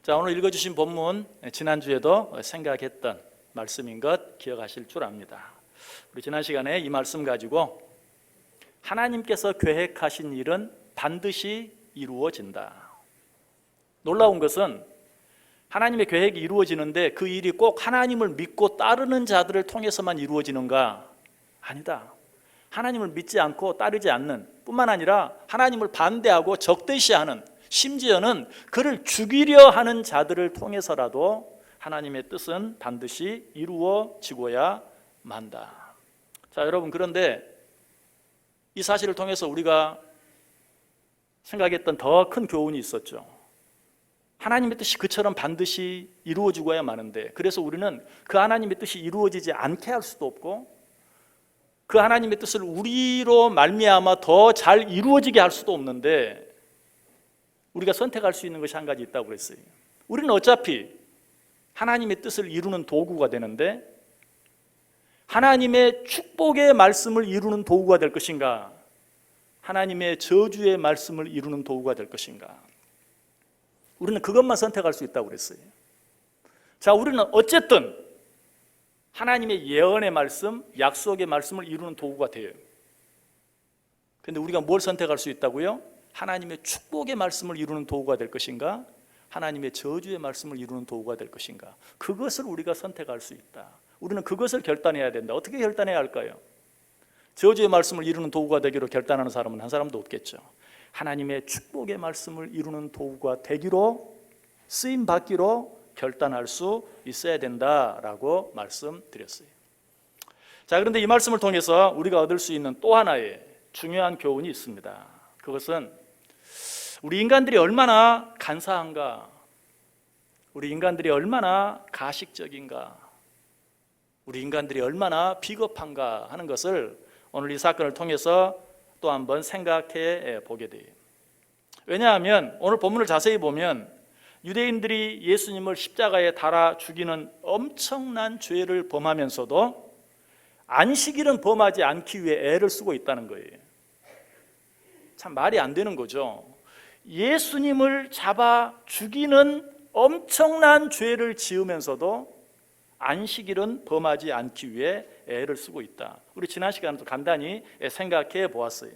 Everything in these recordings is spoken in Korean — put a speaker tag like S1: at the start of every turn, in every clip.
S1: 자, 오늘 읽어주신 본문 지난주에도 생각했던 말씀인 것 기억하실 줄 압니다. 우리 지난 시간에 이 말씀 가지고 하나님께서 계획하신 일은 반드시 이루어진다. 놀라운 것은 하나님의 계획이 이루어지는데 그 일이 꼭 하나님을 믿고 따르는 자들을 통해서만 이루어지는가? 아니다. 하나님을 믿지 않고 따르지 않는 뿐만 아니라 하나님을 반대하고 적대시하는, 심지어는 그를 죽이려 하는 자들을 통해서라도 하나님의 뜻은 반드시 이루어지고야 만다. 자, 여러분, 그런데 이 사실을 통해서 우리가 생각했던 더 큰 교훈이 있었죠. 하나님의 뜻이 그처럼 반드시 이루어지고야 마는데, 그래서 우리는 그 하나님의 뜻이 이루어지지 않게 할 수도 없고 그 하나님의 뜻을 우리로 말미암아 더 잘 이루어지게 할 수도 없는데, 우리가 선택할 수 있는 것이 한 가지 있다고 그랬어요. 우리는 어차피 하나님의 뜻을 이루는 도구가 되는데, 하나님의 축복의 말씀을 이루는 도구가 될 것인가, 하나님의 저주의 말씀을 이루는 도구가 될 것인가, 우리는 그것만 선택할 수 있다고 그랬어요. 자, 우리는 어쨌든 하나님의 예언의 말씀, 약속의 말씀을 이루는 도구가 돼요. 그런데 우리가 뭘 선택할 수 있다고요? 하나님의 축복의 말씀을 이루는 도구가 될 것인가, 하나님의 저주의 말씀을 이루는 도구가 될 것인가, 그것을 우리가 선택할 수 있다. 우리는 그것을 결단해야 된다. 어떻게 결단해야 할까요? 저주의 말씀을 이루는 도구가 되기로 결단하는 사람은 한 사람도 없겠죠. 하나님의 축복의 말씀을 이루는 도구가 되기로, 쓰임 받기로 결단할 수 있어야 된다라고 말씀드렸어요. 자, 그런데 이 말씀을 통해서 우리가 얻을 수 있는 또 하나의 중요한 교훈이 있습니다. 그것은 우리 인간들이 얼마나 간사한가, 우리 인간들이 얼마나 가식적인가, 우리 인간들이 얼마나 비겁한가 하는 것을 오늘 이 사건을 통해서 또 한번 생각해 보게 돼요. 왜냐하면 오늘 본문을 자세히 보면 유대인들이 예수님을 십자가에 달아 죽이는 엄청난 죄를 범하면서도 안식일은 범하지 않기 위해 애를 쓰고 있다는 거예요. 참 말이 안 되는 거죠. 예수님을 잡아 죽이는 엄청난 죄를 지으면서도 안식일은 범하지 않기 위해 애를 쓰고 있다. 우리 지난 시간에도 간단히 생각해 보았어요.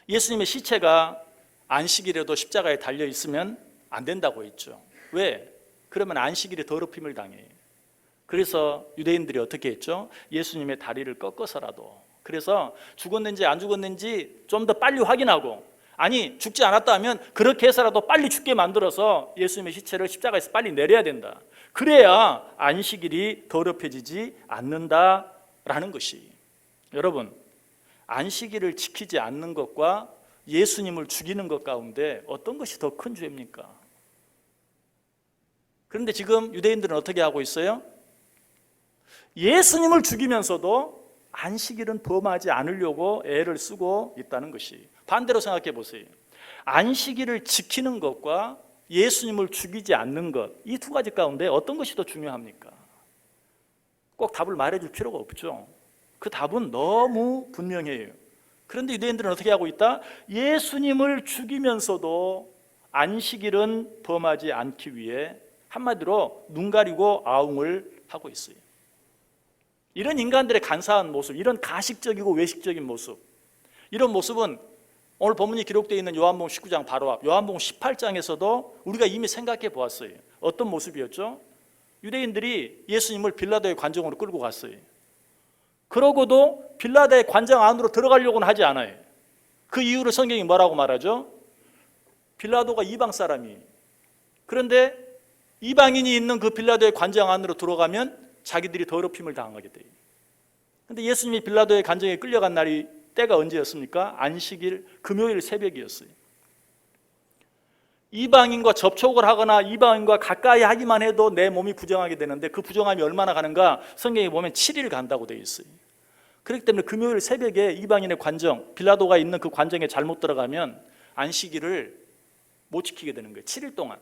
S1: 예수님의 시체가 안식일에도 십자가에 달려 있으면 안 된다고 했죠. 왜? 그러면 안식일에 더럽힘을 당해요. 그래서 유대인들이 어떻게 했죠? 예수님의 다리를 꺾어서라도, 그래서 죽었는지 안 죽었는지 좀 더 빨리 확인하고, 아니 죽지 않았다 하면 그렇게 해서라도 빨리 죽게 만들어서 예수님의 시체를 십자가에서 빨리 내려야 된다. 그래야 안식일이 더럽혀지지 않는다라는 것이, 여러분, 안식일을 지키지 않는 것과 예수님을 죽이는 것 가운데 어떤 것이 더 큰 죄입니까? 그런데 지금 유대인들은 어떻게 하고 있어요? 예수님을 죽이면서도 안식일은 범하지 않으려고 애를 쓰고 있다는 것이, 반대로 생각해 보세요. 안식일을 지키는 것과 예수님을 죽이지 않는 것, 이 두 가지 가운데 어떤 것이 더 중요합니까? 꼭 답을 말해줄 필요가 없죠. 그 답은 너무 분명해요. 그런데 유대인들은 어떻게 하고 있다? 예수님을 죽이면서도 안식일은 범하지 않기 위해 한마디로 눈 가리고 아웅을 하고 있어요. 이런 인간들의 간사한 모습, 이런 가식적이고 외식적인 모습, 이런 모습은 오늘 본문이 기록되어 있는 요한복음 19장 바로 앞 요한복음 18장에서도 우리가 이미 생각해 보았어요. 어떤 모습이었죠? 유대인들이 예수님을 빌라도의 관정으로 끌고 갔어요. 그러고도 빌라도의 관정 안으로 들어가려고는 하지 않아요. 그 이유를 성경이 뭐라고 말하죠? 빌라도가 이방 사람이, 그런데 이방인이 있는 그 빌라도의 관정 안으로 들어가면 자기들이 더럽힘을 당하게 돼요. 그런데 예수님이 빌라도의 관정에 끌려간 날이 때가 언제였습니까? 안식일 금요일 새벽이었어요. 이방인과 접촉을 하거나 이방인과 가까이 하기만 해도 내 몸이 부정하게 되는데, 그 부정함이 얼마나 가는가 성경에 보면 7일 간다고 되어 있어요. 그렇기 때문에 금요일 새벽에 이방인의 관정, 빌라도가 있는 그 관정에 잘못 들어가면 안식일을 못 지키게 되는 거예요. 7일 동안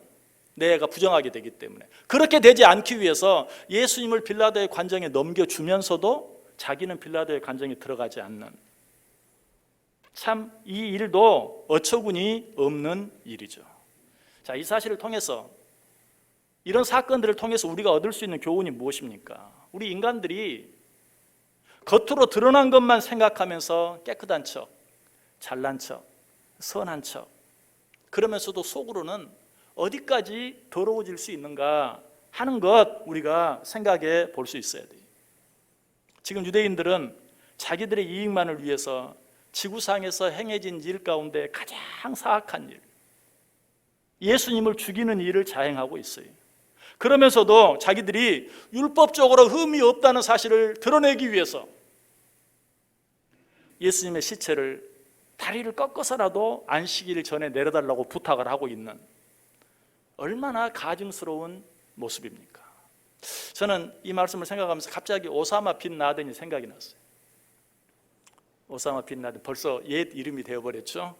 S1: 내가 부정하게 되기 때문에. 그렇게 되지 않기 위해서 예수님을 빌라도의 관정에 넘겨주면서도 자기는 빌라도의 관정에 들어가지 않는, 참 이 일도 어처구니 없는 일이죠. 자, 이 사실을 통해서, 이런 사건들을 통해서 우리가 얻을 수 있는 교훈이 무엇입니까? 우리 인간들이 겉으로 드러난 것만 생각하면서 깨끗한 척, 잘난 척, 선한 척, 그러면서도 속으로는 어디까지 더러워질 수 있는가 하는 것, 우리가 생각해 볼 수 있어야 돼요. 지금 유대인들은 자기들의 이익만을 위해서 지구상에서 행해진 일 가운데 가장 사악한 일, 예수님을 죽이는 일을 자행하고 있어요. 그러면서도 자기들이 율법적으로 흠이 없다는 사실을 드러내기 위해서 예수님의 시체를 다리를 꺾어서라도 안식일 전에 내려달라고 부탁을 하고 있는, 얼마나 가증스러운 모습입니까? 저는 이 말씀을 생각하면서 갑자기 오사마 빈 라덴이 생각이 났어요. 오사마 빈 라덴, 벌써 옛 이름이 되어버렸죠.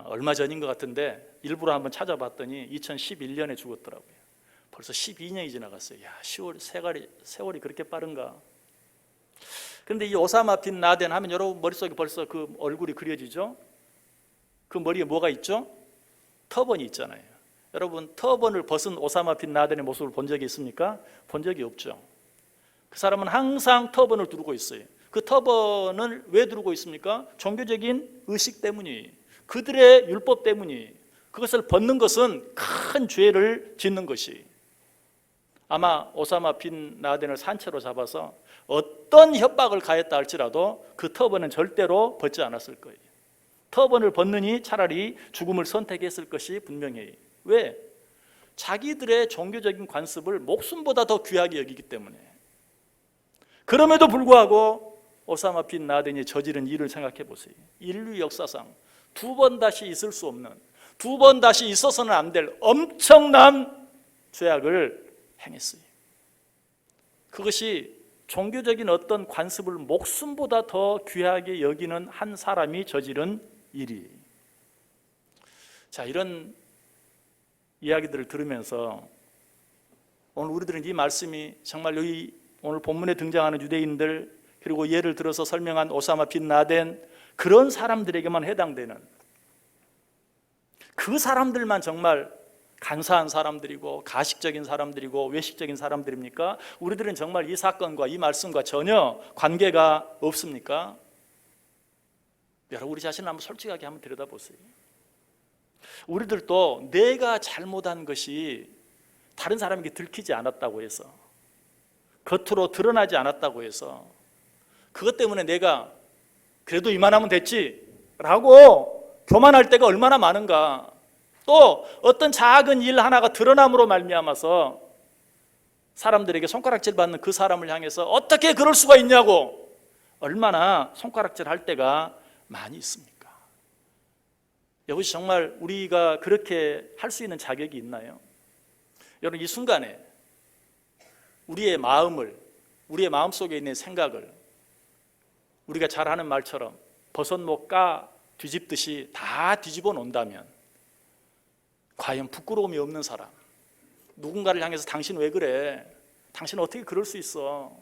S1: 얼마 전인 것 같은데 일부러 한번 찾아봤더니 2011년에 죽었더라고요. 벌써 12년이 지나갔어요. 야, 세월이 그렇게 빠른가? 그런데 이 오사마 빈 라덴 하면 여러분 머릿속에 벌써 그 얼굴이 그려지죠? 그 머리에 뭐가 있죠? 터번이 있잖아요. 여러분, 터번을 벗은 오사마 빈 라덴의 모습을 본 적이 있습니까? 본 적이 없죠. 그 사람은 항상 터번을 두르고 있어요. 그 터번을 왜 두르고 있습니까? 종교적인 의식 때문이, 그들의 율법 때문이. 그것을 벗는 것은 큰 죄를 짓는 것이. 아마 오사마 빈 라덴을 산채로 잡아서 어떤 협박을 가했다 할지라도 그 터번은 절대로 벗지 않았을 거예요. 터번을 벗느니 차라리 죽음을 선택했을 것이 분명해요. 왜? 자기들의 종교적인 관습을 목숨보다 더 귀하게 여기기 때문에. 그럼에도 불구하고 오사마 빈 라덴이 저지른 일을 생각해 보세요. 인류 역사상 두 번 다시 있을 수 없는, 두 번 다시 있어서는 안 될 엄청난 죄악을 행했어요. 그것이 종교적인 어떤 관습을 목숨보다 더 귀하게 여기는 한 사람이 저지른 일이. 자, 이런 이야기들을 들으면서 오늘 우리들은 이 말씀이 정말 여기 오늘 본문에 등장하는 유대인들, 그리고 예를 들어서 설명한 오사마 빈 라덴, 그런 사람들에게만 해당되는, 그 사람들만 정말 간사한 사람들이고 가식적인 사람들이고 외식적인 사람들입니까? 우리들은 정말 이 사건과 이 말씀과 전혀 관계가 없습니까? 여러분, 우리 자신을 한번 솔직하게 한번 들여다보세요. 우리들도 내가 잘못한 것이 다른 사람에게 들키지 않았다고 해서, 겉으로 드러나지 않았다고 해서, 그것 때문에 내가 그래도 이만하면 됐지 라고 교만할 때가 얼마나 많은가. 또 어떤 작은 일 하나가 드러남으로 말미암아서 사람들에게 손가락질 받는 그 사람을 향해서 어떻게 그럴 수가 있냐고 얼마나 손가락질 할 때가 많이 있습니까? 여보시, 정말 우리가 그렇게 할 수 있는 자격이 있나요? 여러분, 이 순간에 우리의 마음을, 우리의 마음속에 있는 생각을 우리가 잘 하는 말처럼 버섯목 까 뒤집듯이 다 뒤집어 놓는다면, 과연 부끄러움이 없는 사람, 누군가를 향해서 당신 왜 그래? 당신 어떻게 그럴 수 있어?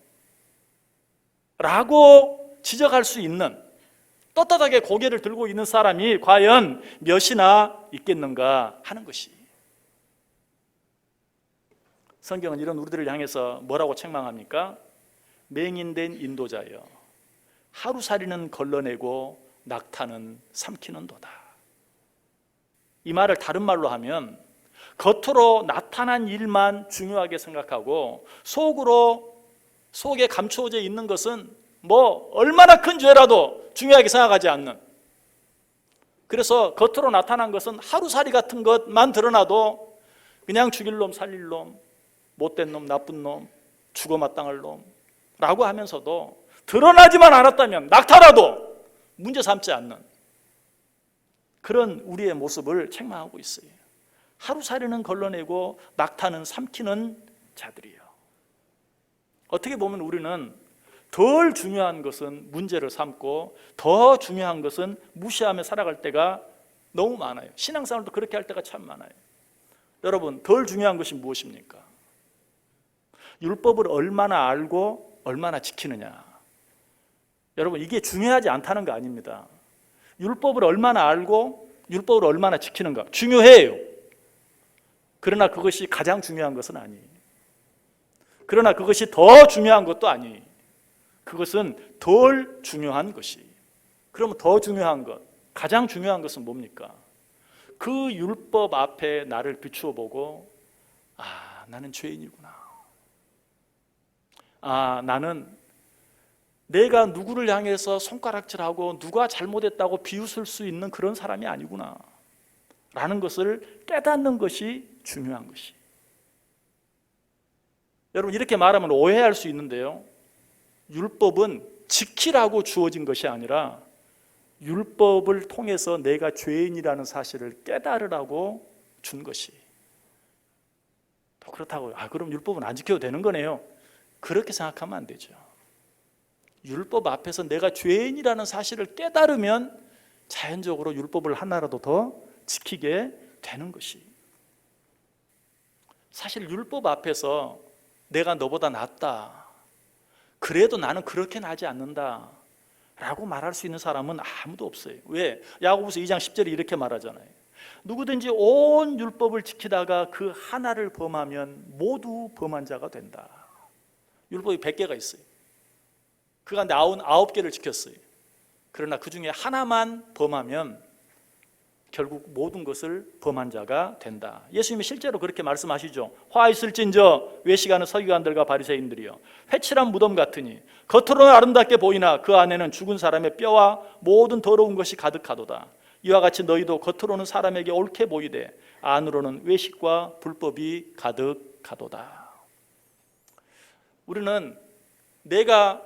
S1: 라고 지적할 수 있는, 떳떳하게 고개를 들고 있는 사람이 과연 몇이나 있겠는가 하는 것이. 성경은 이런 우리들을 향해서 뭐라고 책망합니까? 맹인된 인도자여, 하루살이는 걸러내고 낙타는 삼키는도다. 이 말을 다른 말로 하면, 겉으로 나타난 일만 중요하게 생각하고 속에 감추어져 있는 것은 뭐 얼마나 큰 죄라도 중요하게 생각하지 않는, 그래서 겉으로 나타난 것은 하루살이 같은 것만 드러나도 그냥 죽일 놈, 살릴 놈, 못된 놈, 나쁜 놈, 죽어 마땅할 놈 라고 하면서도 드러나지만 않았다면 낙타라도 문제 삼지 않는 그런 우리의 모습을 책망하고 있어요. 하루살이는 걸러내고 낙타는 삼키는 자들이요. 어떻게 보면 우리는 덜 중요한 것은 문제를 삼고 더 중요한 것은 무시하며 살아갈 때가 너무 많아요. 신앙생활도 그렇게 할 때가 참 많아요. 여러분, 덜 중요한 것이 무엇입니까? 율법을 얼마나 알고 얼마나 지키느냐. 여러분, 이게 중요하지 않다는 거 아닙니다. 율법을 얼마나 알고 율법을 얼마나 지키는가 중요해요. 그러나 그것이 가장 중요한 것은 아니에요. 그러나 그것이 더 중요한 것도 아니에요. 그것은 덜 중요한 것이. 그러면 더 중요한 것, 가장 중요한 것은 뭡니까? 그 율법 앞에 나를 비추어 보고, 나는 죄인이구나. 나는 내가 누구를 향해서 손가락질하고 누가 잘못했다고 비웃을 수 있는 그런 사람이 아니구나 라는 것을 깨닫는 것이 중요한 것이. 여러분, 이렇게 말하면 오해할 수 있는데요, 율법은 지키라고 주어진 것이 아니라 율법을 통해서 내가 죄인이라는 사실을 깨달으라고 준 것이. 또 그렇다고 그럼 율법은 안 지켜도 되는 거네요, 그렇게 생각하면 안 되죠. 율법 앞에서 내가 죄인이라는 사실을 깨달으면 자연적으로 율법을 하나라도 더 지키게 되는 것이. 사실 율법 앞에서 내가 너보다 낫다, 그래도 나는 그렇게는 하지 않는다 라고 말할 수 있는 사람은 아무도 없어요. 왜? 야고보서 2장 10절에 이렇게 말하잖아요. 누구든지 온 율법을 지키다가 그 하나를 범하면 모두 범한 자가 된다. 율법이 100개가 있어요. 그 가운데 99개를 지켰어요. 그러나 그 중에 하나만 범하면 결국 모든 것을 범한 자가 된다. 예수님이 실제로 그렇게 말씀하시죠. 화 있을진저 외식하는 서기관들과 바리새인들이여, 회칠한 무덤 같으니 겉으로는 아름답게 보이나 그 안에는 죽은 사람의 뼈와 모든 더러운 것이 가득하도다. 이와 같이 너희도 겉으로는 사람에게 옳게 보이되 안으로는 외식과 불법이 가득하도다. 우리는 내가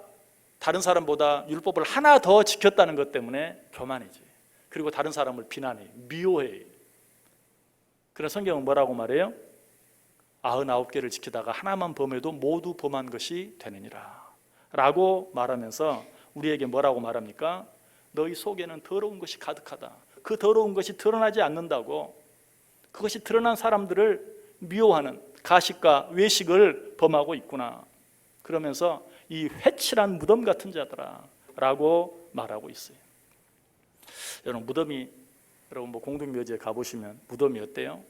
S1: 다른 사람보다 율법을 하나 더 지켰다는 것 때문에 교만이지. 그리고 다른 사람을 비난해, 미워해. 그래서 성경은 뭐라고 말해요? 99개를 지키다가 하나만 범해도 모두 범한 것이 되느니라 라고 말하면서 우리에게 뭐라고 말합니까? 너희 속에는 더러운 것이 가득하다. 그 더러운 것이 드러나지 않는다고, 그것이 드러난 사람들을 미워하는 가식과 외식을 범하고 있구나, 그러면서 이 회칠한 무덤 같은 자들아 라고 말하고 있어요. 여러분, 여러분 공동묘지에 가보시면 무덤이 어때요?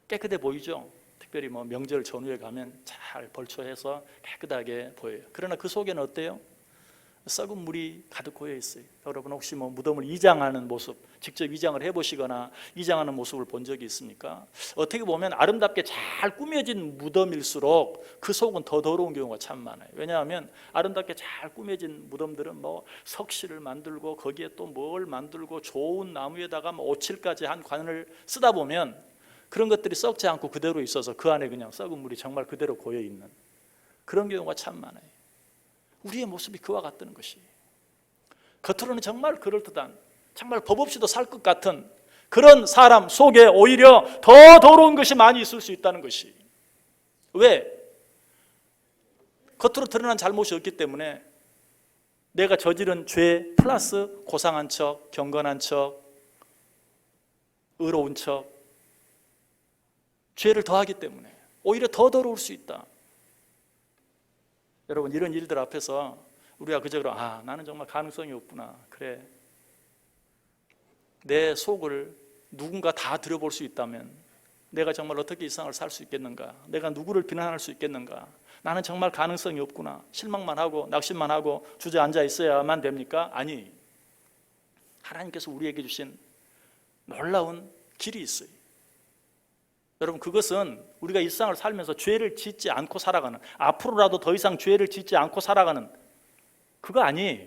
S1: 깨끗해 보이죠? 특별히 명절 전후에 가면 잘 벌초해서 깨끗하게 보여요. 그러나 그 속에는 어때요? 썩은 물이 가득 고여 있어요. 여러분 혹시 무덤을 이장하는 모습, 직접 이장을 해보시거나 이장하는 모습을 본 적이 있습니까? 어떻게 보면 아름답게 잘 꾸며진 무덤일수록 그 속은 더 더러운 경우가 참 많아요. 왜냐하면 아름답게 잘 꾸며진 무덤들은 석실을 만들고 거기에 또 뭘 만들고 좋은 나무에다가 오칠까지 한 관을 쓰다 보면 그런 것들이 썩지 않고 그대로 있어서 그 안에 그냥 썩은 물이 정말 그대로 고여 있는 그런 경우가 참 많아요. 우리의 모습이 그와 같다는 것이. 겉으로는 정말 그럴듯한, 정말 법 없이도 살 것 같은 그런 사람 속에 오히려 더 더러운 것이 많이 있을 수 있다는 것이. 왜? 겉으로 드러난 잘못이 없기 때문에 내가 저지른 죄 플러스 고상한 척, 경건한 척, 의로운 척, 죄를 더하기 때문에 오히려 더 더러울 수 있다. 여러분, 이런 일들 앞에서 우리가 그저 나는 정말 가능성이 없구나, 그래, 내 속을 누군가 다 들여볼 수 있다면 내가 정말 어떻게 이 세상을 살 수 있겠는가, 내가 누구를 비난할 수 있겠는가, 나는 정말 가능성이 없구나, 실망만 하고 낙심만 하고 주저앉아 있어야만 됩니까? 아니, 하나님께서 우리에게 주신 놀라운 길이 있어요. 여러분, 그것은 우리가 이 세상을 살면서 죄를 짓지 않고 살아가는, 앞으로라도 더 이상 죄를 짓지 않고 살아가는 그거 아니에요.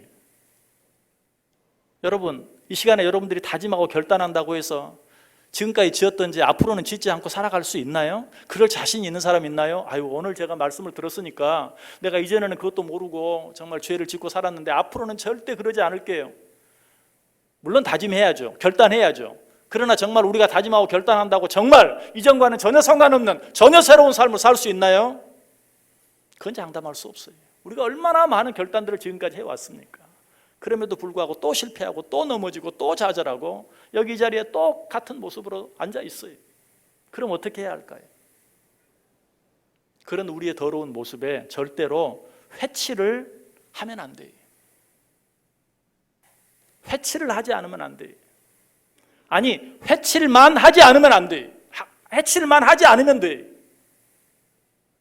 S1: 여러분, 이 시간에 여러분들이 다짐하고 결단한다고 해서 지금까지 지었던 죄 앞으로는 짓지 않고 살아갈 수 있나요? 그럴 자신이 있는 사람 있나요? 오늘 제가 말씀을 들었으니까 내가 이전에는 그것도 모르고 정말 죄를 짓고 살았는데 앞으로는 절대 그러지 않을게요. 물론 다짐해야죠. 결단해야죠. 그러나 정말 우리가 다짐하고 결단한다고 정말 이전과는 전혀 상관없는 전혀 새로운 삶을 살 수 있나요? 그건 장담할 수 없어요. 우리가 얼마나 많은 결단들을 지금까지 해왔습니까? 그럼에도 불구하고 또 실패하고 또 넘어지고 또 좌절하고 여기 이 자리에 똑같은 모습으로 앉아 있어요. 그럼 어떻게 해야 할까요? 그런 우리의 더러운 모습에 절대로 회치를 하면 안 돼요. 회치를 하지 않으면 안 돼요. 아니, 회칠만 하지 않으면 안 돼요. 해칠만 하지 않으면 돼.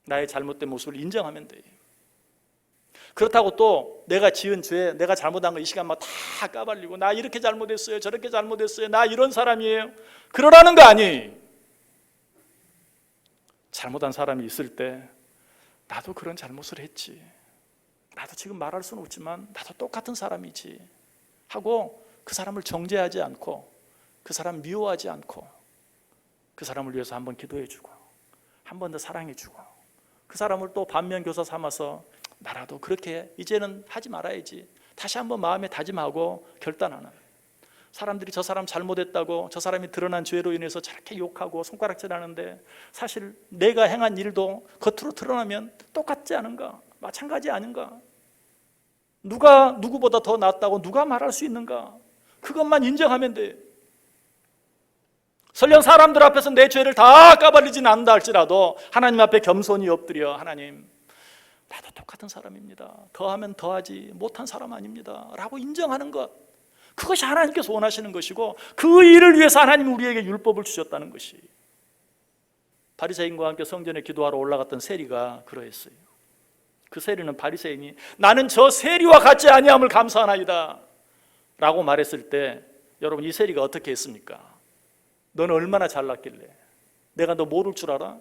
S1: 나의 잘못된 모습을 인정하면 돼. 그렇다고 또 내가 지은 죄, 내가 잘못한 거 이 시간만 다 까발리고 나 이렇게 잘못했어요, 저렇게 잘못했어요, 나 이런 사람이에요, 그러라는 거 아니. 잘못한 사람이 있을 때 나도 그런 잘못을 했지, 나도 지금 말할 수는 없지만 나도 똑같은 사람이지 하고 그 사람을 정죄하지 않고 그 사람 미워하지 않고 그 사람을 위해서 한번 기도해주고 한 번 더 사랑해주고 그 사람을 또 반면교사 삼아서 나라도 그렇게 이제는 하지 말아야지 다시 한번 마음에 다짐하고 결단하는, 사람들이 저 사람 잘못했다고 저 사람이 드러난 죄로 인해서 저렇게 욕하고 손가락질하는데 사실 내가 행한 일도 겉으로 드러나면 똑같지 않은가, 마찬가지 아닌가, 누가 누구보다 더 낫다고 누가 말할 수 있는가, 그것만 인정하면 돼. 설령 사람들 앞에서 내 죄를 다 까발리진 않는다 할지라도 하나님 앞에 겸손히 엎드려, 하나님 나도 똑같은 사람입니다, 더하면 더하지 못한 사람 아닙니다 라고 인정하는 것, 그것이 하나님께서 원하시는 것이고 그 일을 위해서 하나님이 우리에게 율법을 주셨다는 것이. 바리새인과 함께 성전에 기도하러 올라갔던 세리가 그러했어요. 그 세리는 바리새인이 나는 저 세리와 같지 아니함을 감사하나이다 라고 말했을 때 여러분 이 세리가 어떻게 했습니까? 너는 얼마나 잘났길래, 내가 너 모를 줄 알아?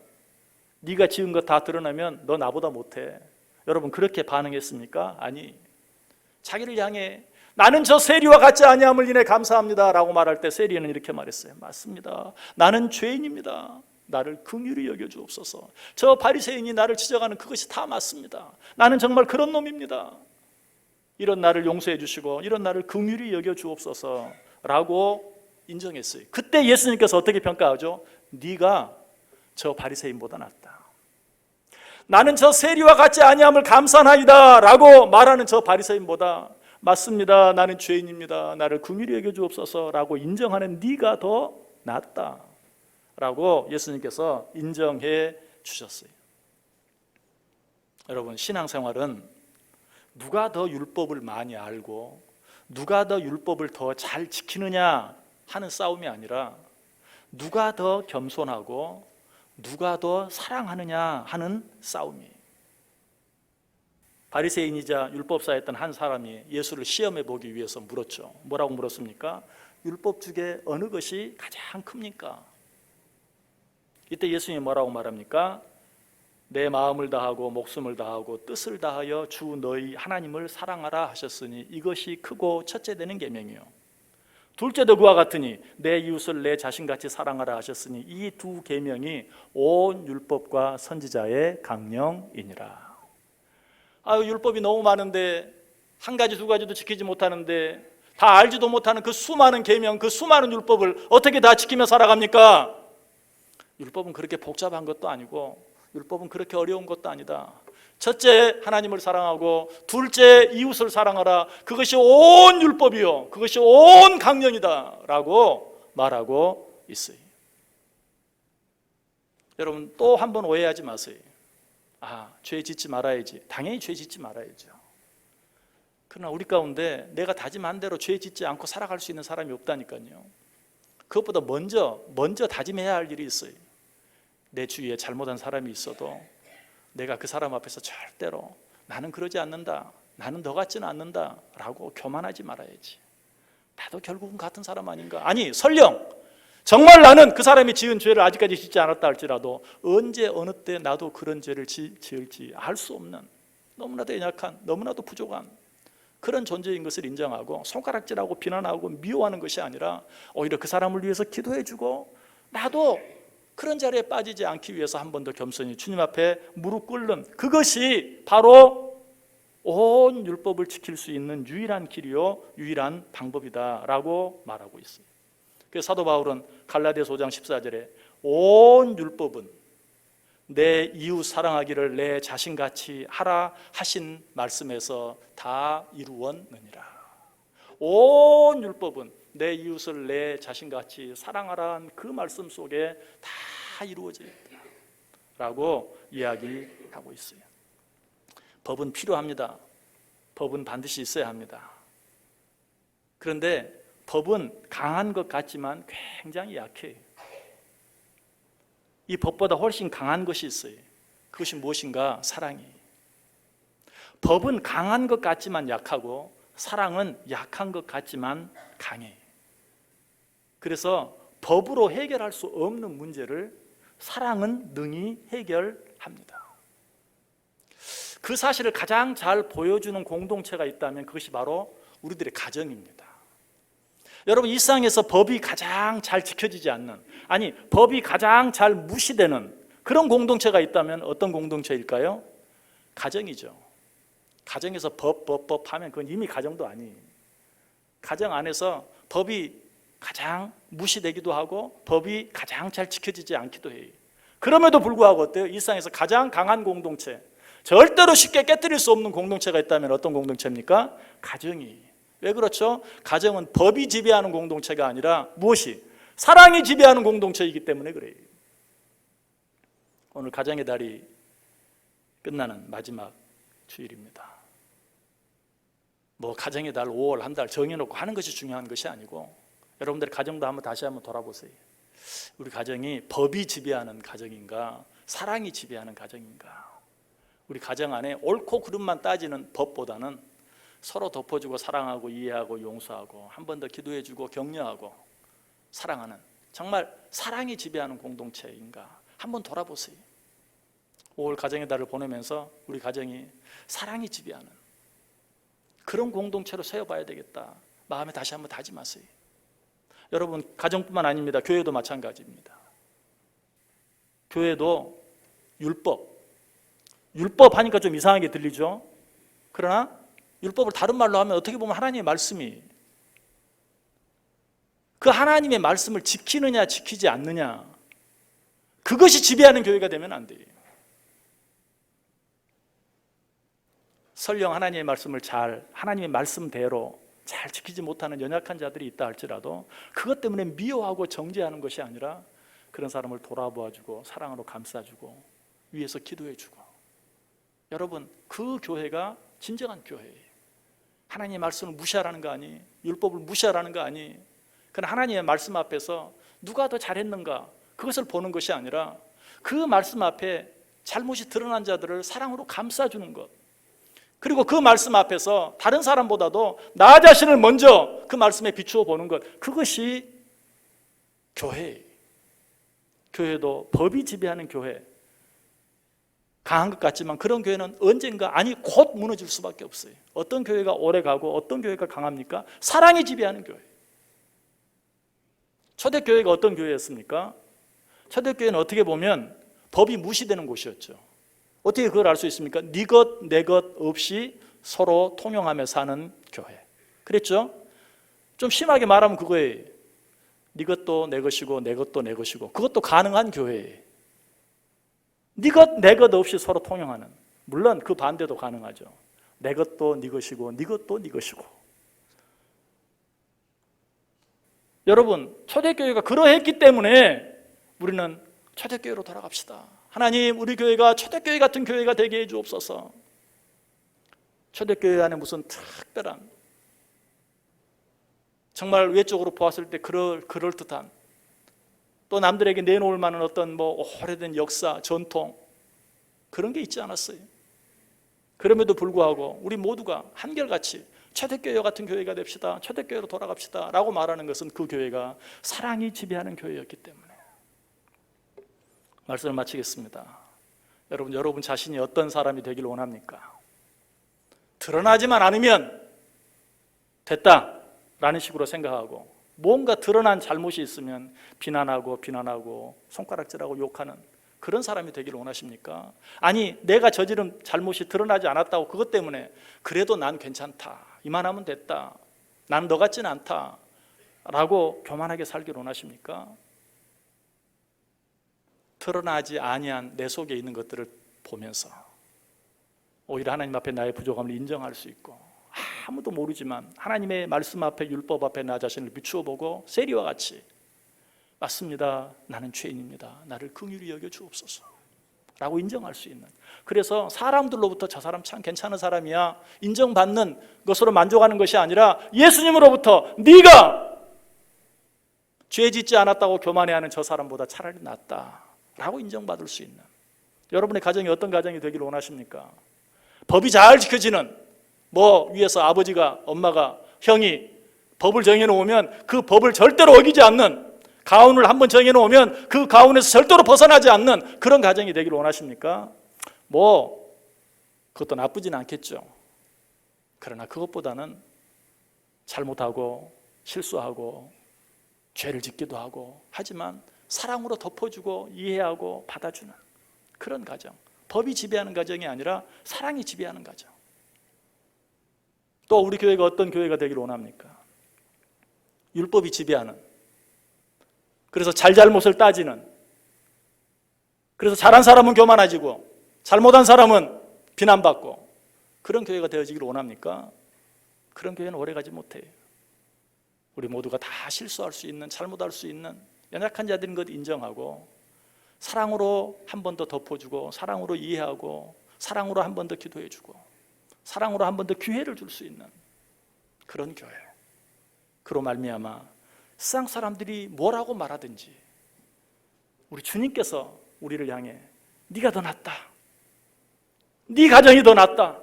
S1: 네가 지은 것 다 드러나면 너 나보다 못해. 여러분 그렇게 반응했습니까? 아니, 자기를 향해 나는 저 세리와 같지 아니함을 인해 감사합니다 라고 말할 때 세리는 이렇게 말했어요. 맞습니다, 나는 죄인입니다, 나를 긍휼히 여겨주옵소서. 저 바리새인이 나를 지적하는 그것이 다 맞습니다, 나는 정말 그런 놈입니다, 이런 나를 용서해 주시고 이런 나를 긍휼히 여겨주옵소서 라고 인정했어요. 그때 예수님께서 어떻게 평가하죠? 네가 저 바리새인보다 낫다, 나는 저 세리와 같지 아니함을 감사하나이다 라고 말하는 저 바리새인보다 맞습니다, 나는 죄인입니다, 나를 긍휼히 여겨주옵소서 라고 인정하는 네가 더 낫다 라고 예수님께서 인정해 주셨어요. 여러분 신앙생활은 누가 더 율법을 많이 알고 누가 더 율법을 더 잘 지키느냐 하는 싸움이 아니라 누가 더 겸손하고 누가 더 사랑하느냐 하는 싸움이에요. 바리새인이자 율법사였던 한 사람이 예수를 시험해 보기 위해서 물었죠. 뭐라고 물었습니까? 율법 중에 어느 것이 가장 큽니까? 이때 예수님이 뭐라고 말합니까? 내 마음을 다하고 목숨을 다하고 뜻을 다하여 주 너희 하나님을 사랑하라 하셨으니 이것이 크고 첫째 되는 계명이요, 둘째도 그와 같으니 내 이웃을 내 자신같이 사랑하라 하셨으니 이 두 계명이 온 율법과 선지자의 강령이니라. 율법이 너무 많은데 한 가지 두 가지도 지키지 못하는데 다 알지도 못하는 그 수많은 계명, 그 수많은 율법을 어떻게 다 지키며 살아갑니까? 율법은 그렇게 복잡한 것도 아니고 율법은 그렇게 어려운 것도 아니다. 첫째 하나님을 사랑하고 둘째 이웃을 사랑하라, 그것이 온 율법이요 그것이 온 강령이다 라고 말하고 있어요. 여러분 또 한 번 오해하지 마세요. 죄 짓지 말아야지. 당연히 죄 짓지 말아야죠. 그러나 우리 가운데 내가 다짐한 대로 죄 짓지 않고 살아갈 수 있는 사람이 없다니까요. 그것보다 먼저 다짐해야 할 일이 있어요. 내 주위에 잘못한 사람이 있어도 내가 그 사람 앞에서 절대로 나는 그러지 않는다, 나는 너 같지는 않는다 라고 교만하지 말아야지. 나도 결국은 같은 사람 아닌가. 아니 설령 정말 나는 그 사람이 지은 죄를 아직까지 짓지 않았다 할지라도 언제 어느 때 나도 그런 죄를 지을지 알 수 없는, 너무나도 연약한, 너무나도 부족한 그런 존재인 것을 인정하고 손가락질하고 비난하고 미워하는 것이 아니라 오히려 그 사람을 위해서 기도해주고 나도 그런 자리에 빠지지 않기 위해서 한 번 더 겸손히 주님 앞에 무릎 꿇는, 그것이 바로 온 율법을 지킬 수 있는 유일한 길이요 유일한 방법이다라고 말하고 있어요. 그래서 사도 바울은 갈라디아서 5장 14절에 온 율법은 내 이웃 사랑하기를 내 자신같이 하라 하신 말씀에서 다 이루었느니라. 온 율법은 내 이웃을 내 자신같이 사랑하라는 그 말씀 속에 다 이루어져 있다 라고 이야기하고 있어요. 법은 필요합니다. 법은 반드시 있어야 합니다. 그런데 법은 강한 것 같지만 굉장히 약해요. 이 법보다 훨씬 강한 것이 있어요. 그것이 무엇인가? 사랑이. 법은 강한 것 같지만 약하고 사랑은 약한 것 같지만 강해. 그래서 법으로 해결할 수 없는 문제를 사랑은 능히 해결합니다. 그 사실을 가장 잘 보여주는 공동체가 있다면 그것이 바로 우리들의 가정입니다. 여러분, 이 세상에서 법이 가장 잘 지켜지지 않는, 아니 법이 가장 잘 무시되는 그런 공동체가 있다면 어떤 공동체일까요? 가정이죠. 가정에서 법 하면 그건 이미 가정도 아니에요. 가정 안에서 법이 가장 무시되기도 하고 법이 가장 잘 지켜지지 않기도 해요. 그럼에도 불구하고 어때요? 이 세상에서 가장 강한 공동체, 절대로 쉽게 깨뜨릴 수 없는 공동체가 있다면 어떤 공동체입니까? 가정이. 왜 그렇죠? 가정은 법이 지배하는 공동체가 아니라 무엇이? 사랑이 지배하는 공동체이기 때문에 그래요. 오늘 가정의 달이 끝나는 마지막 주일입니다. 뭐 가정의 달 5월 한 달 정해놓고 하는 것이 중요한 것이 아니고 여러분들의 가정도 다시 한번 돌아보세요. 우리 가정이 법이 지배하는 가정인가? 사랑이 지배하는 가정인가? 우리 가정 안에 옳고 그름만 따지는 법보다는 서로 덮어주고 사랑하고 이해하고 용서하고 한 번 더 기도해주고 격려하고 사랑하는, 정말 사랑이 지배하는 공동체인가 한번 돌아보세요. 5월 가정의 달을 보내면서 우리 가정이 사랑이 지배하는 그런 공동체로 세워봐야 되겠다 마음에 다시 한번 다짐하세요. 여러분, 가정뿐만 아닙니다. 교회도 마찬가지입니다. 교회도 율법 하니까 좀 이상하게 들리죠. 그러나 율법을 다른 말로 하면 어떻게 보면 하나님의 말씀이, 그 하나님의 말씀을 지키느냐 지키지 않느냐, 그것이 지배하는 교회가 되면 안 돼요. 설령 하나님의 말씀을 하나님의 말씀대로 잘 지키지 못하는 연약한 자들이 있다 할지라도 그것 때문에 미워하고 정죄하는 것이 아니라 그런 사람을 돌아보아주고 사랑으로 감싸주고 위에서 기도해주고, 여러분, 그 교회가 진정한 교회예요. 하나님의 말씀을 무시하라는 거 아니, 율법을 무시하라는 거 아니, 그러나 하나님의 말씀 앞에서 누가 더 잘했는가 그것을 보는 것이 아니라 그 말씀 앞에 잘못이 드러난 자들을 사랑으로 감싸주는 것, 그리고 그 말씀 앞에서 다른 사람보다도 나 자신을 먼저 그 말씀에 비추어 보는 것, 그것이 교회예요. 교회도 법이 지배하는 교회, 강한 것 같지만 그런 교회는 언젠가, 아니 곧 무너질 수밖에 없어요. 어떤 교회가 오래 가고 어떤 교회가 강합니까? 사랑이 지배하는 교회. 초대교회가 어떤 교회였습니까? 초대교회는 어떻게 보면 법이 무시되는 곳이었죠. 어떻게 그걸 알 수 있습니까? 네 것 내 것 없이 서로 통용하며 사는 교회. 그랬죠? 좀 심하게 말하면 그거예요. 네 것도 내 것이고 내 것도 내 것이고, 그것도 가능한 교회예요. 네 것 내 것 없이 서로 통용하는, 물론 그 반대도 가능하죠. 내 것도 네 것이고 네 것도 네 것이고. 여러분, 초대교회가 그러했기 때문에 우리는 초대교회로 돌아갑시다. 하나님, 우리 교회가 초대교회 같은 교회가 되게 해 주옵소서. 초대교회 안에 무슨 특별한, 정말 외적으로 보았을 때 그럴듯한, 또 남들에게 내놓을 만한 어떤 오래된 역사, 전통, 그런 게 있지 않았어요. 그럼에도 불구하고 우리 모두가 한결같이 초대교회 같은 교회가 됩시다, 초대교회로 돌아갑시다 라고 말하는 것은 그 교회가 사랑이 지배하는 교회였기 때문에. 말씀을 마치겠습니다. 여러분 자신이 어떤 사람이 되길 원합니까? 드러나지만 않으면 됐다 라는 식으로 생각하고, 뭔가 드러난 잘못이 있으면 비난하고 손가락질하고 욕하는 그런 사람이 되기를 원하십니까? 아니, 내가 저지른 잘못이 드러나지 않았다고 그것 때문에 그래도 난 괜찮다, 이만하면 됐다, 난 너 같지는 않다 라고 교만하게 살기를 원하십니까? 드러나지 아니한 내 속에 있는 것들을 보면서 오히려 하나님 앞에 나의 부족함을 인정할 수 있고, 아무도 모르지만 하나님의 말씀 앞에, 율법 앞에 나 자신을 비추어보고 세리와 같이 맞습니다, 나는 죄인입니다, 나를 긍휼히 여겨 주옵소서 라고 인정할 수 있는, 그래서 사람들로부터 저 사람 참 괜찮은 사람이야 인정받는 것으로 만족하는 것이 아니라 예수님으로부터 네가 죄 짓지 않았다고 교만해하는 저 사람보다 차라리 낫다 라고 인정받을 수 있는, 여러분의 가정이 어떤 가정이 되기를 원하십니까? 법이 잘 지켜지는, 위에서 아버지가, 엄마가, 형이 법을 정해놓으면 그 법을 절대로 어기지 않는, 가훈을 한번 정해놓으면 그 가훈에서 절대로 벗어나지 않는 그런 가정이 되기를 원하십니까? 그것도 나쁘진 않겠죠. 그러나 그것보다는 잘못하고 실수하고 죄를 짓기도 하고, 하지만 사랑으로 덮어주고 이해하고 받아주는 그런 가정, 법이 지배하는 가정이 아니라 사랑이 지배하는 가정. 또 우리 교회가 어떤 교회가 되기를 원합니까? 율법이 지배하는, 그래서 잘잘못을 따지는, 그래서 잘한 사람은 교만해지고 잘못한 사람은 비난받고, 그런 교회가 되어지기를 원합니까? 그런 교회는 오래가지 못해요. 우리 모두가 다 실수할 수 있는, 잘못할 수 있는 연약한 자들인 것 인정하고, 사랑으로 한 번 더 덮어주고, 사랑으로 이해하고, 사랑으로 한 번 더 기도해주고, 사랑으로 한 번 더 기회를 줄 수 있는 그런 교회. 그로 말미암아 세상 사람들이 뭐라고 말하든지 우리 주님께서 우리를 향해 네가 더 낫다, 네 가정이 더 낫다,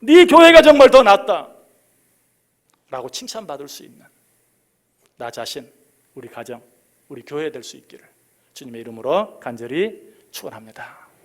S1: 네 교회가 정말 더 낫다 라고 칭찬받을 수 있는 나 자신, 우리 가정, 우리 교회 될 수 있기를 주님의 이름으로 간절히 축원합니다.